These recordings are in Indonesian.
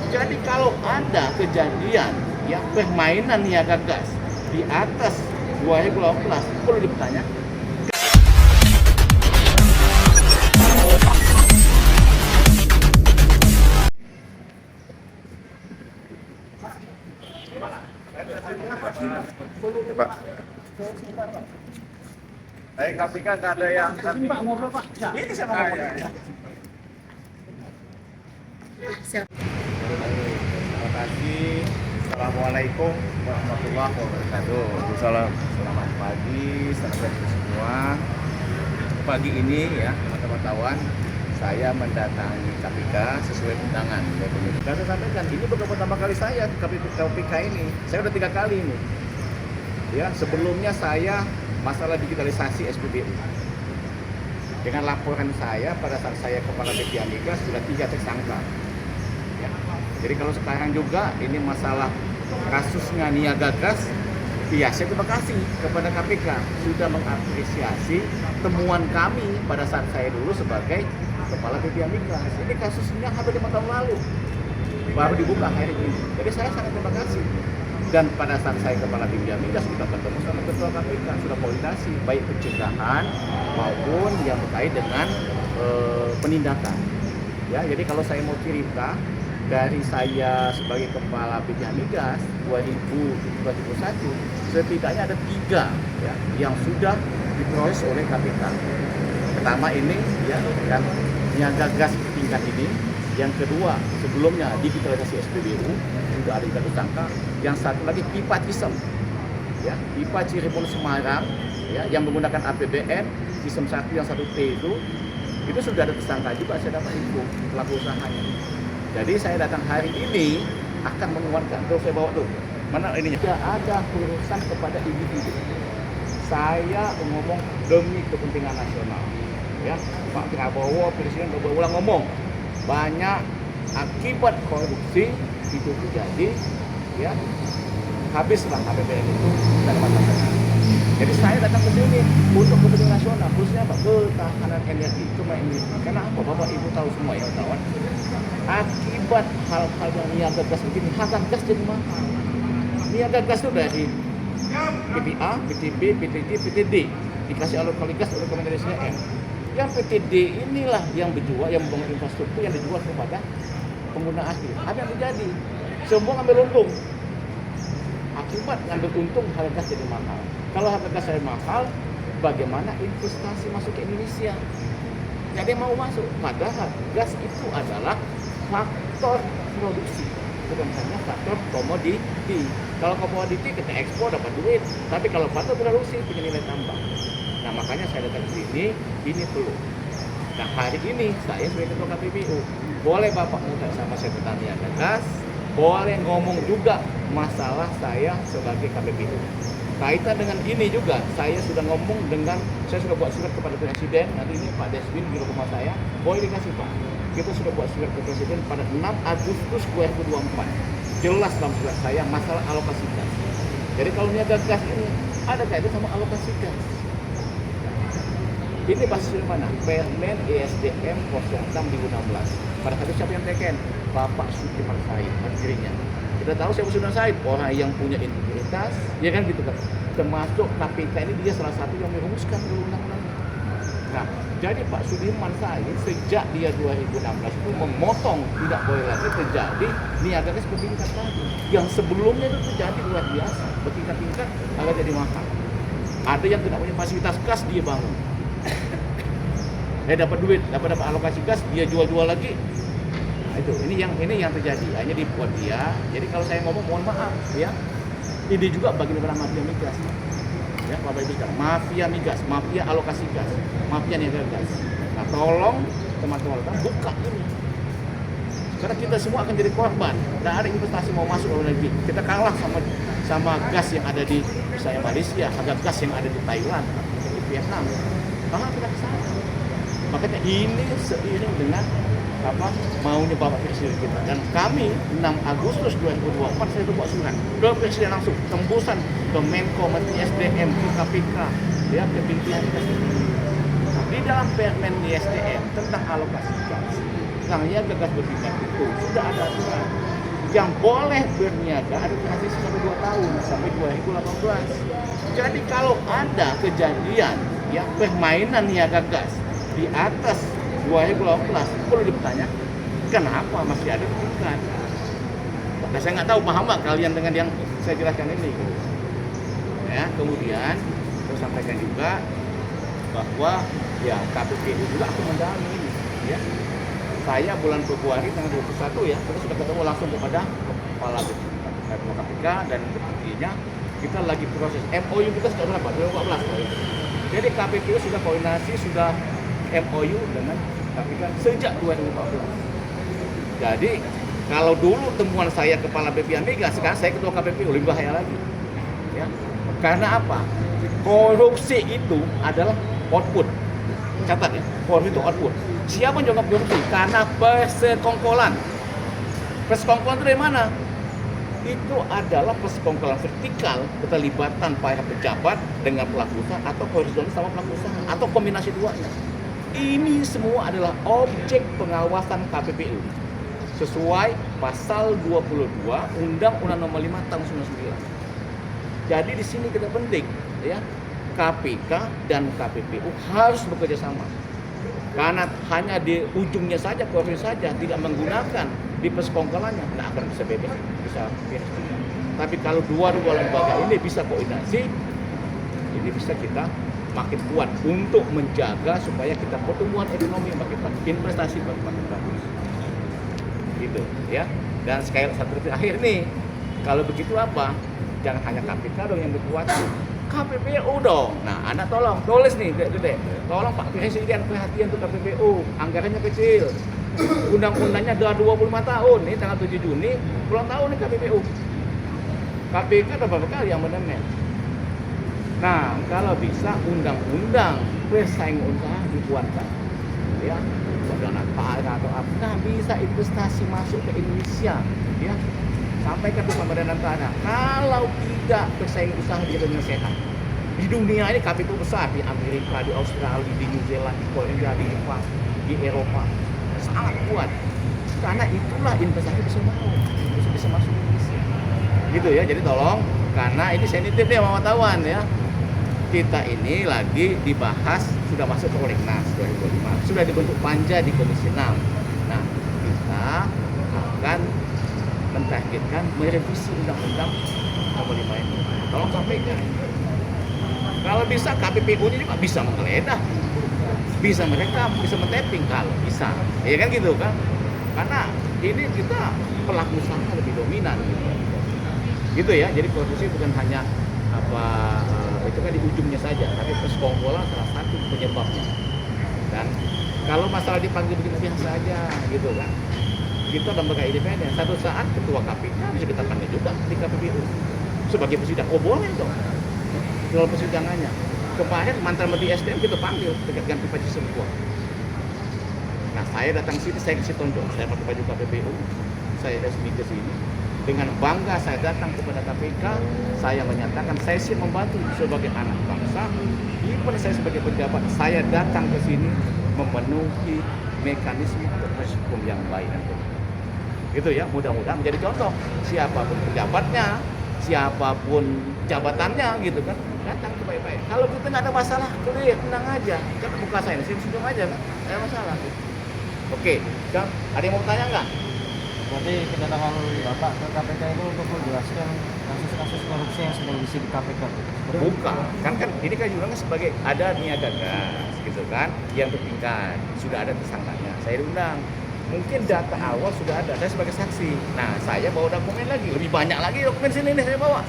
Jadi kalau ada kejadian yang permainan niaga gas di atas 2018 perlu dipertanyakan. Pak. Baik, tapi kan ada yang Pak ngobrol Pak. Ini saya mau ngomong. Terima kasih. Assalamualaikum warahmatullahi wabarakatuh. Waalaikumsalam. Selamat pagi, sahabat semua. Pagi ini ya, teman-teman tawan, saya mendatangi KPK sesuai undangan dari pemerintah. Dan saya sampaikan, ini bukan pertama kali saya ke KPK ini. Saya udah 3 kali ini. Ya, sebelumnya saya masalah digitalisasi SPBU. Dengan laporan saya pada saat saya kepala BPA Migas sudah 3 tersangka. Ya. Jadi kalau sekarang juga ini masalah kasusnya niaga gas, ya saya terima kasih kepada KPK sudah mengapresiasi temuan kami pada saat saya dulu sebagai kepala BPA Migas. Ini kasusnya hampir 5 tahun lalu baru dibuka hari ini. Jadi saya sangat terima kasih. Dan pada saat saya kepala BPA Migas kita bertemu sama ketua KPK sudah koordinasi baik pencegahan maupun yang terkait dengan penindakan. Ya, jadi kalau saya mau cerita dari saya sebagai kepala BPA Migas 2021 setidaknya ada 3 ya yang sudah diproses oleh KPK. Pertama ini ya kan niaga gas tingkat ini. Yang kedua, sebelumnya digitalisasi SPBU juga ada 3 tersangka. Yang satu lagi pipa Cisem, ya pipa Cirebon Semarang, ya yang menggunakan APBN Cisem 1 yang 1T itu sudah ada tersangka juga. Saya dapat info pelaku usahanya. Jadi saya datang hari ini akan menguatkan. Terus saya bawa tuh mana ininya? Tidak ada urusan kepada individu. Saya ngomong demi kepentingan nasional. Ya, Pak Prabowo Presiden berulang ngomong. Banyak akibat korupsi itu terjadi, ya habislah APBN itu dalam masa tenang. Jadi saya datang ke sini untuk kepentingan nasional, khususnya apa? Ketahanan energi. Cuma ini. Karena apa? Bapak Ibu tahu semua ya kawan. Akibat hal-hal yang niaga gas begini, harga gas jadi mahal. Niaga gas itu dari PPA, PTB, PTG, PTD dikasih alokasi gas oleh Kementerian SDM. Yang PTD inilah yang berjual, yang membangun infrastruktur yang dijual kepada pengguna akhir. Apa yang terjadi? Semua ngambil untung. Akibat ngambil untung harga gas jadi mahal. Kalau harga gas jadi mahal, bagaimana investasi masuk ke Indonesia? Jadi mau masuk. Padahal gas itu adalah faktor produksi, bukan hanya faktor komoditi. Kalau komoditi kita ekspor dapat duit, tapi kalau faktor produksi punya nilai tambah. Nah makanya saya datang ke sini, ini perlu. Nah hari ini saya sebagai ketua KPPU, boleh Bapak minta sama saya tentang niaga gas, boleh ngomong juga masalah saya sebagai KPPU. Kaitan dengan ini juga, saya sudah ngomong dengan, saya sudah buat surat kepada Presiden, nanti ini Pak Deswin di rumah saya, boleh dikasih Pak. Kita sudah buat surat ke Presiden pada 6 Agustus 2024. Jelas dalam surat saya masalah alokasi gas. Jadi kalau niaga gas ini ada kaitan sama alokasi gas. Ini basis dari mana? Permen ESDM 06 2016. Pada saat itu siapa yang teken? Bapak Sudirman Said, menterinya. Kita tahu siapa Sudirman Said, orang yang punya integritas, ya kan gitu kan. Termasuk KPK ini dia salah satu yang merumuskan undang-undang. Nah, jadi Pak Sudirman Said sejak dia 2016 itu memotong tidak boleh lagi terjadi niaga gas bertingkat tadi. Yang sebelumnya itu terjadi luar biasa, bertingkat-tingkat harga jadi mahal. Ada yang tidak punya fasilitas gas dia bangun. Dia dapat duit, dapat alokasi gas, dia jual-jual lagi. Nah, itu ini yang terjadi. Hanya dibuat dia. Jadi kalau saya ngomong mohon maaf ya. Ini juga bagian dari mafia migas. Ya, Bapak Ibu sekalian, mafia migas, mafia alokasi gas, mafia niaga gas. Nah, tolong teman-teman buka ini. Karena kita semua akan jadi korban. Dan ada investasi mau masuk ke negeri. Kita kalah sama gas yang ada di misalnya Malaysia, harga gas yang ada di Thailand, di Vietnam. Bahkan kita ke sana. Makanya ini seiring dengan maunya Bapak Presiden kita. Dan kami 6 Agustus 2024 saya buat surat ke Presiden langsung, tembusan ke Menko, Menteri SDM, ke KPK, ya ke pimpinan kita sendiri. Di dalam Permen SDM tentang alokasi gas, yang gas bertingkat itu sudah ada aturan. yang boleh berniaga ada transisi sampai 2 tahun, sampai 2018. Jadi kalau ada kejadian ya permainan niaga gas di atas 2018, perlu dipertanyakan kenapa masih ada tingkat. Nah, saya nggak tahu paham nggak kalian dengan yang saya jelaskan ini. Ya, kemudian saya sampaikan juga bahwa ya KPPU juga aku mendalami ini. Ya, saya bulan Februari tanggal 21 ya, kita sudah ketemu langsung kepada kepala KPK dan intinya kita lagi proses MOU kita sudah berapa? 2014. Jadi KPPU sudah koordinasi, sudah MOU dengan KPK sejak 2014. Jadi kalau dulu temuan saya kepala BPIA Mega, sekarang saya ketua KPPU, lebih bahaya lagi. Ya. Karena apa? Korupsi itu adalah output. Catat ya, korupsi itu output. Siapa yang jawab korupsi? Karena persekongkolan. Persekongkolan itu dari mana? Itu adalah persekongkolan vertikal, keterlibatan para pejabat dengan pelaku usaha atau horizontal sama pelaku usaha atau kombinasi duanya. Ini semua adalah objek pengawasan KPPU sesuai pasal 22 Undang-Undang Nomor 5 Tahun 99. Jadi di sini kita penting ya, KPK dan KPPU harus bekerja sama. Karena hanya di ujungnya saja, korupsi saja, tidak menggunakan di persekongkolannya, tidak akan bisa bebas, bisa beres. Tapi kalau dua-dua lembaga ini bisa koordinasi, ini bisa kita makin kuat untuk menjaga supaya kita pertumbuhan ekonomi makin bagus, investasi makin bagus. Gitu ya. Dan sekali satu akhir nih, kalau begitu apa? Jangan hanya KPK dong yang berkuat, KPPU dong. Nah, Anda tolong tulis nih gede-gede. Tolong Pak Presiden perhatian untuk KPPU, anggarannya kecil. Undang-undangnya udah 25 tahun, nih tanggal 7 Juni, ulang tahun nih KPPU. KPK ada berapa kali yang amandemen. Nah, kalau bisa undang-undang persaingan usaha dibuatkan. Ya, dana negara atau apa, nah bisa investasi masuk ke Indonesia, ya. Sampaikan ke pemerintah tanah. Kalau tidak persaingan usaha di dengan sehat, di dunia ini KPPU besar di Amerika, di Australia, di New Zealand, di Korea, di Jepang, di Eropa sangat kuat. Karena itulah investasi bisa masuk ke Indonesia. Gitu ya. Jadi tolong, karena ini sensitif ya wartawan ya. Kita ini lagi dibahas, sudah masuk ke Prolegnas 2025, sudah dibentuk panja di Komisi 6. Nah, kita akan mentargetkan merevisi Undang-Undang Nomor 5 ini. Tolong sampaikan. Kalau bisa KPPU-nya juga bisa menggeledah, bisa merekam, bisa men-tapping kalau bisa. Ya kan gitu kan? Karena ini kita pelaku usaha lebih dominan gitu ya. Jadi korupsi bukan hanya itu kan di ujungnya saja, tapi persekongkolan salah satu penyebabnya. Dan kalau masalah dipanggil begini biasa aja gitu kan, kita lembaga independen, satu saat ketua KPK bisa kita panggil juga di KPPU sebagai persidangan. Oh boleh dong dalam persidangannya. Kemarin mantan Menteri SDM kita panggil terkait dengan pipa semua. Nah, saya datang sini, saya kasih tonjok, saya pakai baju KPPU, saya resmi ke sini. Dengan bangga saya datang kepada KPK, saya menyatakan saya siap membantu sebagai anak bangsa. Even saya sebagai pejabat, saya datang ke sini memenuhi mekanisme atau proses hukum yang baik dan benar. Gitu ya, mudah-mudahan menjadi contoh. Siapapun pejabatnya, siapapun jabatannya gitu kan, datang ke baik-baik. Kalau kita nggak ada masalah, boleh tenang aja. Kan buka saya, senyum aja kan, nggak ada masalah. Oke, Kang, ada yang mau tanya nggak? Berarti kedatangan Bapak ke KPK itu untuk menjelaskan kasus-kasus korupsi yang sedang disik di KPK? Bukan, kan ini kan juga sebagai ada niaga gas gitu kan, yang bertingkat, sudah ada tersangkanya, saya diundang. Mungkin data awal sudah ada, saya sebagai saksi. Nah, saya bawa dokumen lagi, lebih banyak lagi dokumen sini nih saya bawa.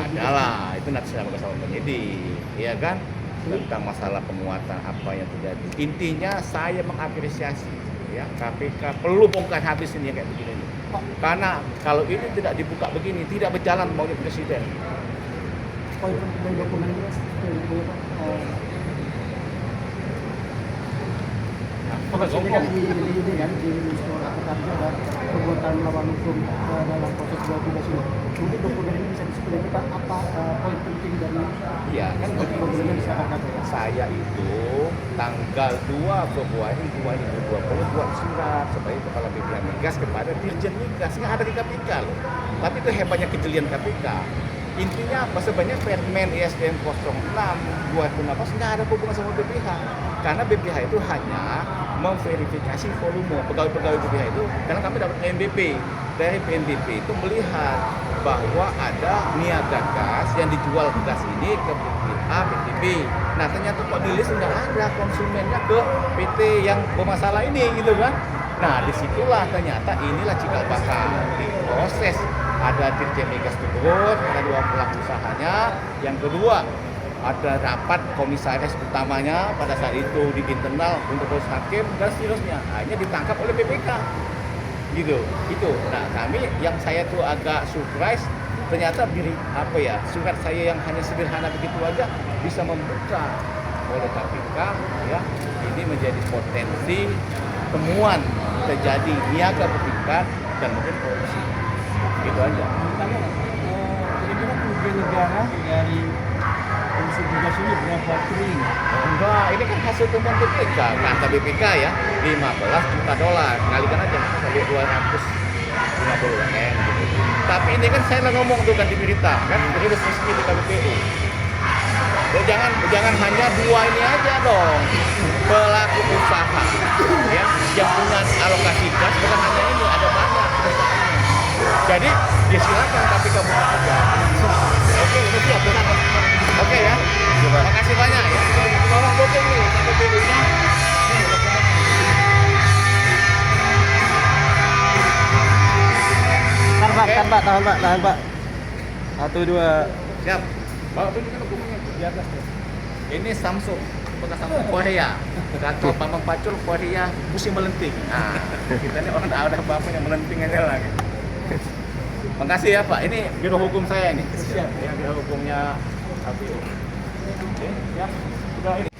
Adalah, itu nanti saya bakal sama penyidik, ya kan? Tentang masalah penguatan apa yang terjadi. Intinya saya mengapresiasi ya KPK perlu bongkar habis ini kayak begini. Karena kalau ini tidak dibuka begini, tidak berjalan maunya presiden. Poin penting dokumen itu Presiden kan di kan di perbuatan melawan hukum dalam proses jual beli ini. Mungkin Dr. ini bisa disebutkan kita apa poin penting dari Iya kan problemnya di Jakarta ya. saya itu tanggal 2 Februari 2020 buat surat sebagai Kepala BPH Migas kepada Dirjen Migas yang ada di KPK loh. Tapi itu hebatnya kejelian KPK. Intinya apa? Sebenarnya Permen ISDM 06 2016 nggak ada hubungan sama BPH. Karena BPH itu hanya memverifikasi volume pegawai-pegawai BPH itu, karena kami dapat PNBP. Dari PNBP itu melihat bahwa ada niaga gas yang dijual gas ini ke BPA, PTB. Nah ternyata kok di list nggak ada konsumennya ke PT yang bermasalah ini gitu kan. Nah disitulah ternyata inilah cikal bakal diproses. Ada Dirjen Migas turun, ada 2 pelaku usahanya. Yang kedua, ada rapat komisaris utamanya pada saat itu di internal untuk proses hakim dan seterusnya. Akhirnya ditangkap oleh BPK. Gitu. Itu. Nah, kami yang saya tuh agak surprise ternyata surat saya yang hanya sederhana begitu aja bisa membuka oleh KPK ya. Ini menjadi potensi temuan terjadi niaga bertingkat dan mungkin korupsi. Gitu aja. Kira-kira kerugian negara dari Komisi Migas ini berapa triliun? Enggak, ini kan hasil temuan BPK, kata BPK ya, $15 juta. Kalikan aja sampai 250 M gitu. Tapi ini kan saya ngomong tuh kan di berita, kan rilis resmi di KPPU. Jangan hanya 2 ini aja dong. Pelaku usaha ya yang punya alokasi gas bukan hanya ini, ada banyak perusahaannya. Jadi ya silakan KPK buka aja. Oke, udah siap benar. Oke ya. Terima kasih banyak ya. Tolong dukung nih KPPU-nya. Tahan Pak. 1, 2. Siap. Bawa ini kan dokumennya di atas tuh. Ini Samsung, bekas Samsung Korea. Kata Bambang Pacul Korea musim melenting. Nah, kita ini orang ada bapaknya melenting aja lagi. Makasih ya Pak. Ini biro hukum saya ini. Siap. Ya, biro hukumnya KPU. Oke, siap. Sudah ini.